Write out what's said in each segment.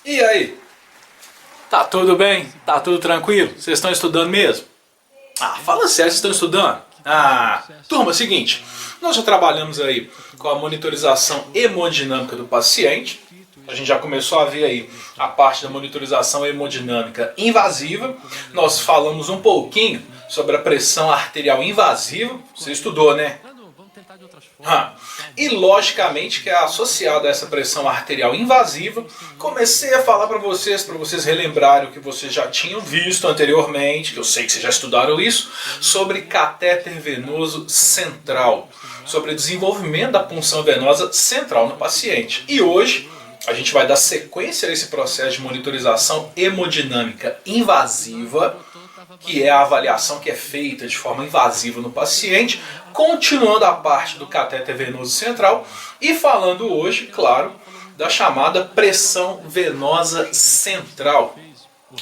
E aí? Tá tudo bem? Tá tudo tranquilo? Vocês estão estudando mesmo? Ah, fala sério, vocês estão estudando? Ah, turma, seguinte, nós já trabalhamos aí com a monitorização hemodinâmica do paciente. A gente já começou a ver aí a parte da monitorização hemodinâmica invasiva. Nós falamos um pouquinho sobre a pressão arterial invasiva. Você estudou, né? E logicamente que é associado a essa pressão arterial invasiva, comecei a falar para vocês relembrarem o que vocês já tinham visto anteriormente, que eu sei que vocês já estudaram isso, sobre catéter venoso central, sobre o desenvolvimento da punção venosa central no paciente. E hoje a gente vai dar sequência a esse processo de monitorização hemodinâmica invasiva, que é a avaliação que é feita de forma invasiva no paciente, continuando a parte do catéter venoso central e falando hoje, claro, da chamada pressão venosa central.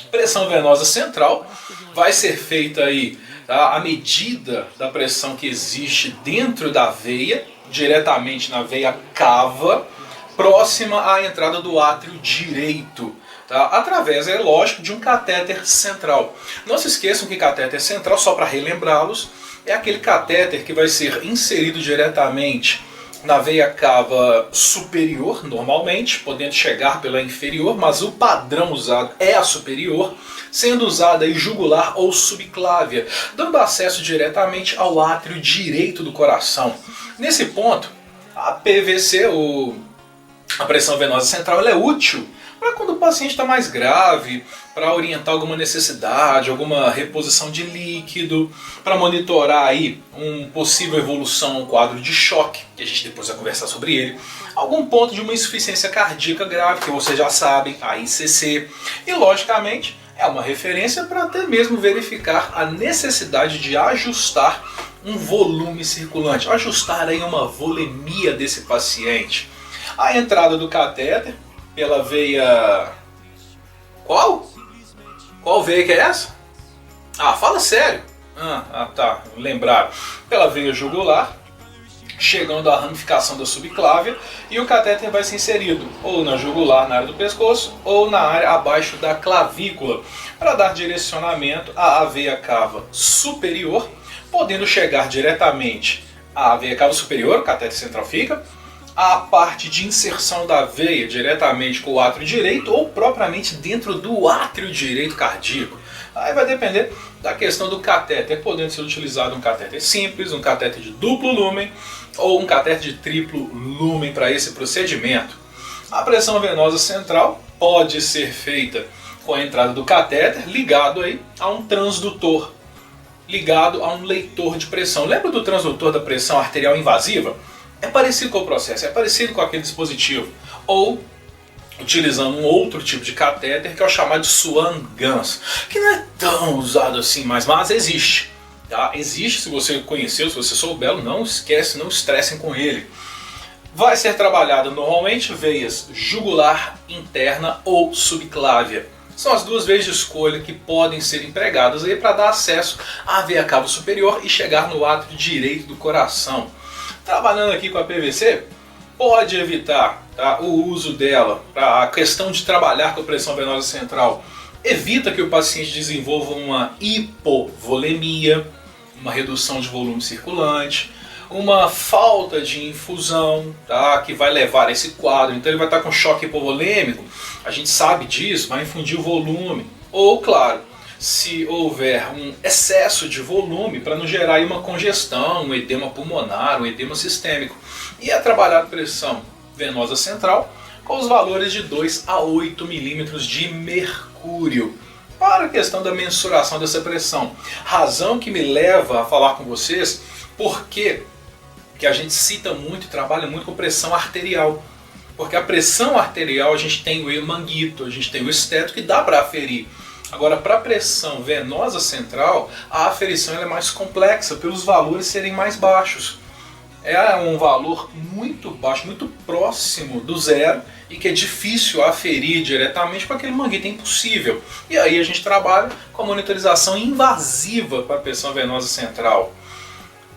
Pressão venosa central vai ser feita aí, tá, a medida da pressão que existe dentro da veia, diretamente na veia cava, próxima à entrada do átrio direito. Tá? Através, é lógico, de um catéter central. Não se esqueçam que catéter central, só para relembrá-los, é aquele catéter que vai ser inserido diretamente na veia cava superior, normalmente, podendo chegar pela inferior, mas o padrão usado é a superior, sendo usada aí jugular ou subclávia, dando acesso diretamente ao átrio direito do coração. Nesse ponto, a PVC, a pressão venosa central, ela é útil para quando o paciente está mais grave, para orientar alguma necessidade, alguma reposição de líquido, para monitorar aí uma possível evolução a um quadro de choque, que a gente depois vai conversar sobre ele, algum ponto de uma insuficiência cardíaca grave, que vocês já sabem, a ICC, e logicamente é uma referência para até mesmo verificar a necessidade de ajustar um volume circulante, ajustar aí uma volemia desse paciente. A entrada do catéter pela veia... Qual? Qual veia que é essa? Ah, fala sério. Tá, lembraram. Pela veia jugular, chegando à ramificação da subclávia, e o catéter vai ser inserido ou na jugular, na área do pescoço, ou na área abaixo da clavícula, para dar direcionamento à veia cava superior, podendo chegar diretamente à veia cava superior, o catéter central fica, a parte de inserção da veia diretamente com o átrio direito ou propriamente dentro do átrio direito cardíaco. Aí vai depender da questão do catéter, podendo ser utilizado um catéter simples, um catéter de duplo lumen ou um catéter de triplo lumen para esse procedimento. A pressão venosa central pode ser feita com a entrada do catéter ligado aí a um transdutor, ligado a um leitor de pressão. Lembra do transdutor da pressão arterial invasiva? É parecido com o processo, é parecido com aquele dispositivo. Ou utilizando um outro tipo de catéter que é o chamado de Swan-Ganz, que não é tão usado assim mais, mas existe. Tá? Existe, se você conheceu, se você souber, não esquece, não estressem com ele. Vai ser trabalhado normalmente veias jugular, interna ou subclávia. São as duas veias de escolha que podem ser empregadas para dar acesso à veia cava superior e chegar no átrio direito do coração. Trabalhando aqui com a PVC, pode evitar, tá, o uso dela para a questão de trabalhar com a pressão venosa central. Evita que o paciente desenvolva uma hipovolemia, uma redução de volume circulante, uma falta de infusão, tá, que vai levar a esse quadro. Então ele vai estar com choque hipovolêmico, a gente sabe disso, vai infundir o volume. Ou, claro, se houver um excesso de volume, para não gerar aí uma congestão, um edema pulmonar, um edema sistêmico. E é trabalhar a pressão venosa central com os valores de 2 a 8 milímetros de mercúrio, para a questão da mensuração dessa pressão. Razão que me leva a falar com vocês porque que a gente cita muito e trabalha muito com pressão arterial. Porque a pressão arterial a gente tem o hemanguito, a gente tem o esteto que dá para aferir. Agora, para a pressão venosa central, a aferição é mais complexa, pelos valores serem mais baixos. É um valor muito baixo, muito próximo do zero, e que é difícil aferir diretamente com aquele manguito, é impossível. E aí a gente trabalha com a monitorização invasiva para a pressão venosa central.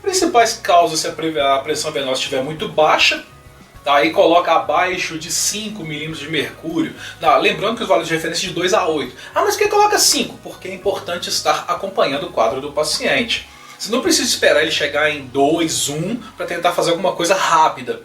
Principais causas se a pressão venosa estiver muito baixa, Tá? E coloca abaixo de 5 milímetros de mercúrio. Tá? Lembrando que os valores de referência de 2 a 8. Ah, mas por que coloca 5? Porque é importante estar acompanhando o quadro do paciente. Você não precisa esperar ele chegar em 2, 1 para tentar fazer alguma coisa rápida.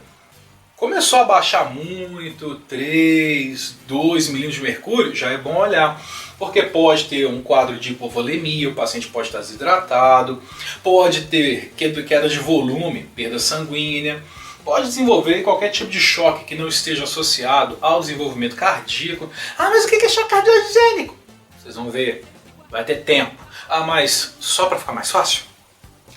Começou a baixar muito, 3, 2 milímetros de mercúrio, já é bom olhar. Porque pode ter um quadro de hipovolemia, o paciente pode estar desidratado, pode ter queda de volume, perda sanguínea, pode desenvolver qualquer tipo de choque que não esteja associado ao desenvolvimento cardíaco. Ah, mas o que é choque cardiogênico? Vocês vão ver, vai ter tempo. Ah, mas só para ficar mais fácil,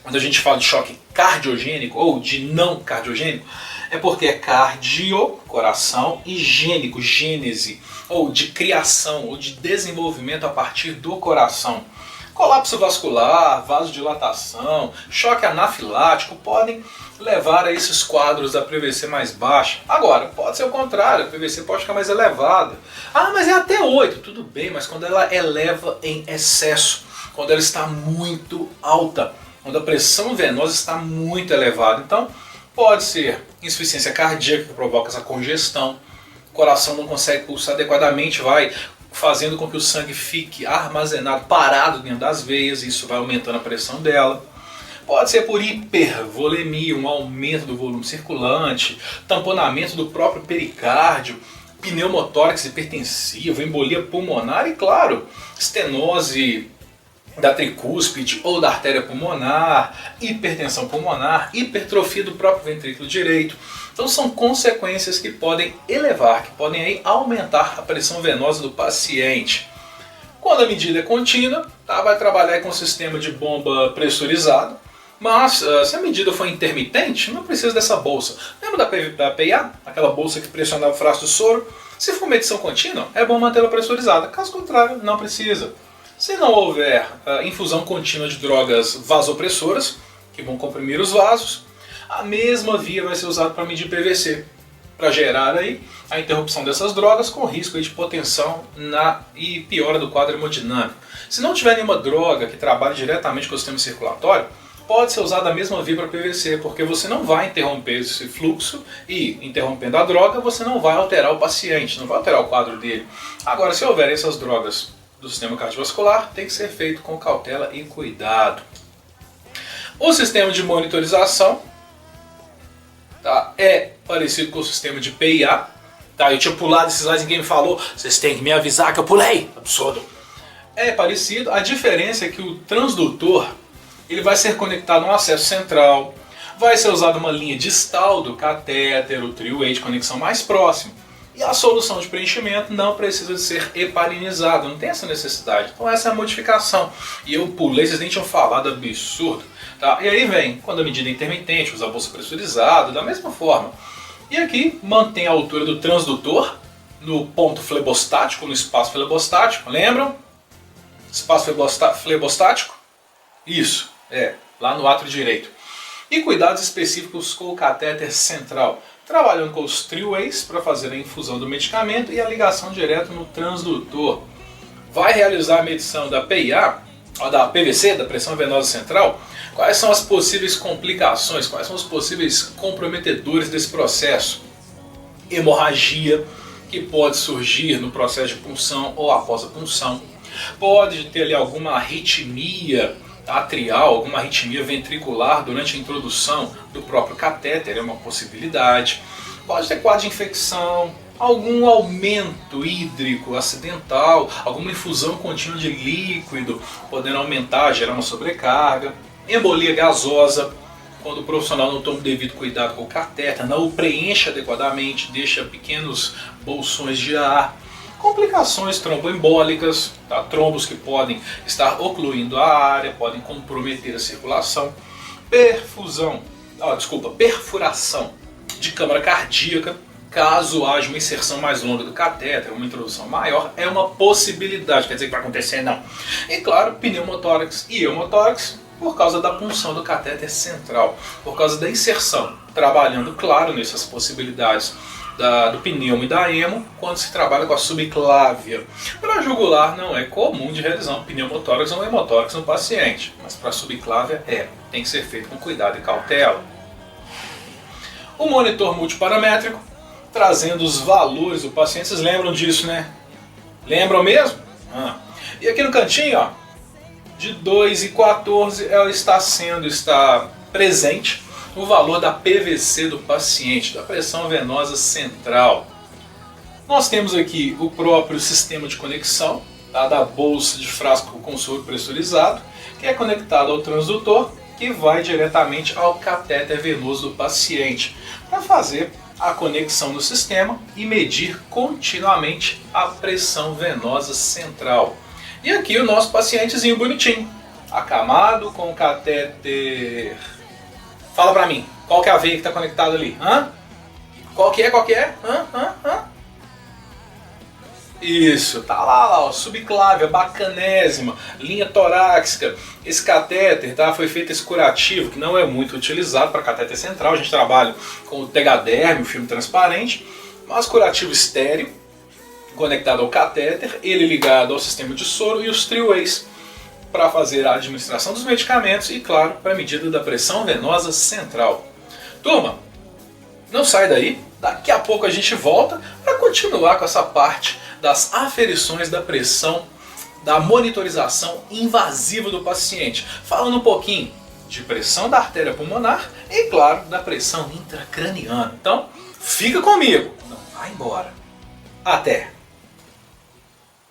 quando a gente fala de choque cardiogênico ou de não cardiogênico, é porque é cardio, coração, e gênico, gênese, ou de criação, ou de desenvolvimento a partir do coração. Colapso vascular, vasodilatação, choque anafilático podem levar a esses quadros da PVC mais baixa. Agora, pode ser o contrário, a PVC pode ficar mais elevada. Ah, mas é até 8, tudo bem, mas quando ela eleva em excesso, quando ela está muito alta, quando a pressão venosa está muito elevada. Então, pode ser insuficiência cardíaca que provoca essa congestão, o coração não consegue pulsar adequadamente, vai fazendo com que o sangue fique armazenado, parado dentro das veias, e isso vai aumentando a pressão dela. Pode ser por hipervolemia, um aumento do volume circulante, tamponamento do próprio pericárdio, pneumotórax hipertensivo, embolia pulmonar e, claro, estenose da tricúspide ou da artéria pulmonar, hipertensão pulmonar, hipertrofia do próprio ventrículo direito. Então são consequências que podem elevar, que podem aí aumentar a pressão venosa do paciente. Quando a medida é contínua, tá, vai trabalhar com o sistema de bomba pressurizado, mas se a medida for intermitente, não precisa dessa bolsa. Lembra da PIA? Aquela bolsa que pressionava o frasco do soro? Se for medição contínua, é bom mantê-la pressurizada, caso contrário, não precisa. Se não houver infusão contínua de drogas vasopressoras, que vão comprimir os vasos, a mesma via vai ser usada para medir PVC, para gerar aí a interrupção dessas drogas com risco de hipotensão e piora do quadro hemodinâmico. Se não tiver nenhuma droga que trabalhe diretamente com o sistema circulatório, pode ser usada a mesma via para PVC, porque você não vai interromper esse fluxo e, interrompendo a droga, você não vai alterar o paciente, não vai alterar o quadro dele. Agora, se houver essas drogas do sistema cardiovascular, tem que ser feito com cautela e cuidado. O sistema de monitorização, tá, é parecido com o sistema de PIA. Tá, eu tinha pulado esses slides, ninguém me falou, vocês têm que me avisar que eu pulei. Absurdo. É parecido, a diferença é que o transdutor ele vai ser conectado a um acesso central, vai ser usada uma linha distal do catéter, o trio-way de conexão mais próximo. E a solução de preenchimento não precisa de ser heparinizada, não tem essa necessidade. Então essa é a modificação. E eu pulei, vocês nem tinham falado, absurdo. Tá? E aí vem, quando a medida é intermitente, usa a bolsa pressurizada, da mesma forma. E aqui mantém a altura do transdutor no ponto flebostático, no espaço flebostático. Lembram? Espaço flebostático? Isso, lá no átrio direito. E cuidados específicos com o catéter central, trabalhando com os trio-ways para fazer a infusão do medicamento e a ligação direta no transdutor. Vai realizar a medição da PIA, da PVC, da pressão venosa central. Quais são as possíveis complicações, quais são os possíveis comprometedores desse processo? Hemorragia, que pode surgir no processo de punção ou após a punção. Pode ter ali alguma arritmia atrial, alguma arritmia ventricular durante a introdução do próprio catéter, é uma possibilidade. Pode ter quadro de infecção, algum aumento hídrico acidental, alguma infusão contínua de líquido, podendo aumentar, gerar uma sobrecarga. Embolia gasosa, quando o profissional não toma o devido cuidado com o catéter, não o preenche adequadamente, deixa pequenos bolsões de ar. Complicações tromboembólicas, tá? Trombos que podem estar ocluindo a área, podem comprometer a circulação. Perfuração de câmara cardíaca, caso haja uma inserção mais longa do catéter, uma introdução maior, é uma possibilidade, quer dizer que vai acontecer não. E claro, pneumotórax e hemotórax, por causa da punção do catéter central, por causa da inserção, trabalhando claro nessas possibilidades do pneumo e da hemo, quando se trabalha com a subclávia. Para a jugular não é comum de realizar um pneumotórax ou um hemotórax no paciente, mas para a subclávia tem que ser feito com cuidado e cautela. O monitor multiparamétrico, trazendo os valores do paciente. Vocês lembram disso, né? Lembram mesmo? E aqui no cantinho, ó, de 2,14 está presente o valor da PVC do paciente, da pressão venosa central. Nós temos aqui o próprio sistema de conexão, tá, da bolsa de frasco com soro pressurizado, que é conectado ao transdutor, que vai diretamente ao catéter venoso do paciente, para fazer a conexão no sistema e medir continuamente a pressão venosa central. E aqui o nosso pacientezinho bonitinho, acamado com o catéter. Fala pra mim, qual que é a veia que está conectada ali? Qual que é? Isso, tá lá, ó, subclávia, bacanésima, linha torácica. Esse catéter, tá, foi feito esse curativo, que não é muito utilizado para catéter central. A gente trabalha com o Tegaderm, o filme transparente, mas curativo estéreo, conectado ao catéter, ele ligado ao sistema de soro e os three-ways para fazer a administração dos medicamentos e, claro, para a medida da pressão venosa central. Turma, não sai daí, daqui a pouco a gente volta para continuar com essa parte das aferições da pressão, da monitorização invasiva do paciente, falando um pouquinho de pressão da artéria pulmonar e, claro, da pressão intracraniana. Então, fica comigo, não vai embora. Até!